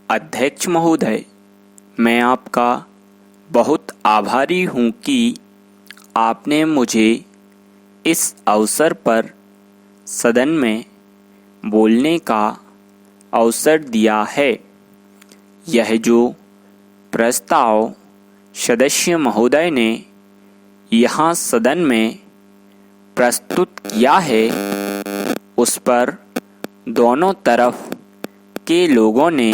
अध्यक्ष महोदय, मैं आपका बहुत आभारी हूँ कि आपने मुझे इस अवसर पर सदन में बोलने का अवसर दिया है। यह जो प्रस्ताव सदस्य महोदय ने यहाँ सदन में प्रस्तुत किया है, उस पर दोनों तरफ के लोगों ने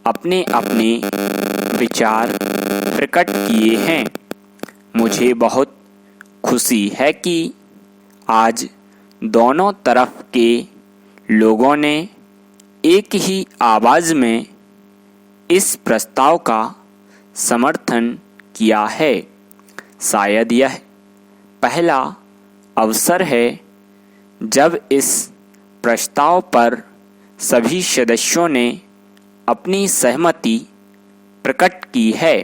अपने अपने विचार प्रकट किए हैं। मुझे बहुत खुशी है कि आज दोनों तरफ के लोगों ने एक ही आवाज़ में इस प्रस्ताव का समर्थन किया है। शायद यह पहला अवसर है जब इस प्रस्ताव पर सभी सदस्यों ने अपनी सहमति प्रकट की है।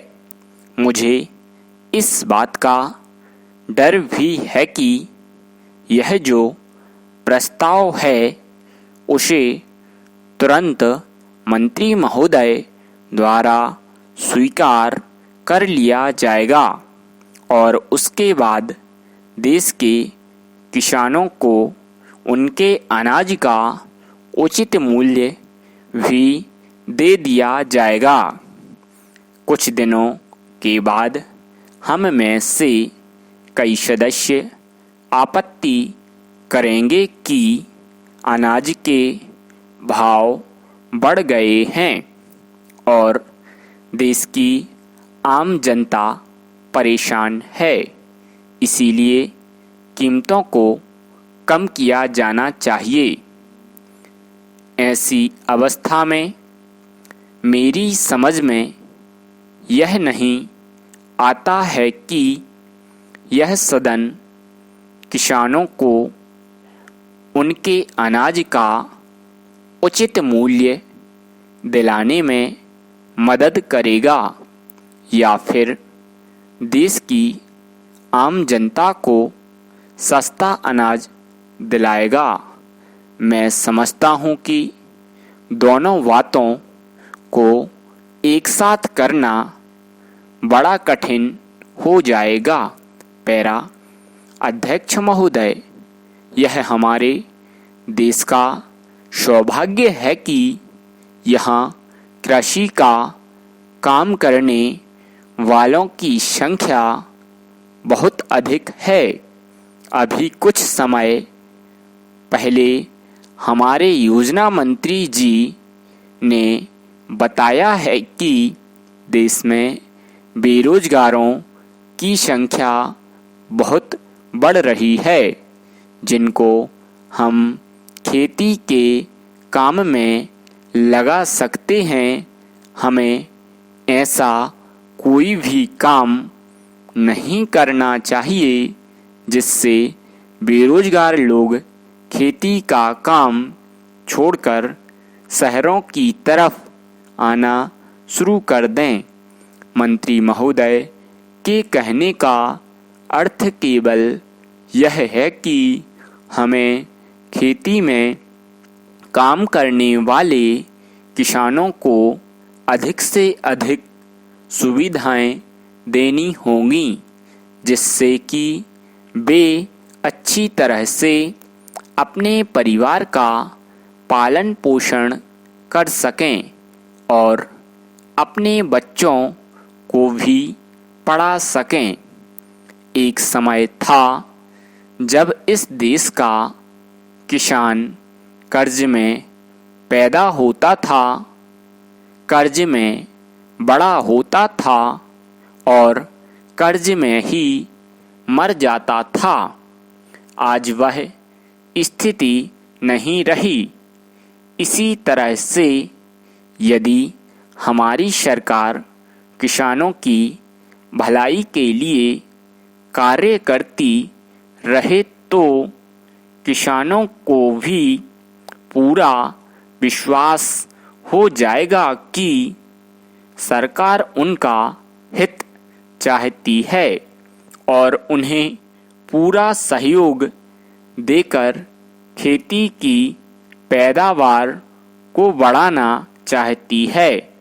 मुझे इस बात का डर भी है कि यह जो प्रस्ताव है उसे तुरंत मंत्री महोदय द्वारा स्वीकार कर लिया जाएगा और उसके बाद देश के किसानों को उनके अनाज का उचित मूल्य भी दे दिया जाएगा। कुछ दिनों के बाद हम में से कई सदस्य आपत्ति करेंगे कि अनाज के भाव बढ़ गए हैं और देश की आम जनता परेशान है, इसीलिए कीमतों को कम किया जाना चाहिए। ऐसी अवस्था में मेरी समझ में यह नहीं आता है कि यह सदन किसानों को उनके अनाज का उचित मूल्य दिलाने में मदद करेगा या फिर देश की आम जनता को सस्ता अनाज दिलाएगा। मैं समझता हूँ कि दोनों बातों को एक साथ करना बड़ा कठिन हो जाएगा। पैरा अध्यक्ष महोदय, यह हमारे देश का सौभाग्य है कि यहाँ कृषि का काम करने वालों की संख्या बहुत अधिक है। अभी कुछ समय पहले हमारे योजना मंत्री जी ने बताया है कि देश में बेरोजगारों की संख्या बहुत बढ़ रही है, जिनको हम खेती के काम में लगा सकते हैं। हमें ऐसा कोई भी काम नहीं करना चाहिए जिससे बेरोजगार लोग खेती का काम छोड़कर शहरों की तरफ आना शुरू कर दें। मंत्री महोदय के कहने का अर्थ केवल यह है कि हमें खेती में काम करने वाले किसानों को अधिक से अधिक सुविधाएं देनी होंगी, जिससे कि वे अच्छी तरह से अपने परिवार का पालन पोषण कर सकें और अपने बच्चों को भी पढ़ा सकें। एक समय था जब इस देश का किसान कर्ज में पैदा होता था, कर्ज में बड़ा होता था और कर्ज में ही मर जाता था। आज वह स्थिति नहीं रही। इसी तरह से यदि हमारी सरकार किसानों की भलाई के लिए कार्य करती रहे तो किसानों को भी पूरा विश्वास हो जाएगा कि सरकार उनका हित चाहती है और उन्हें पूरा सहयोग देकर खेती की पैदावार को बढ़ाना चाहती है।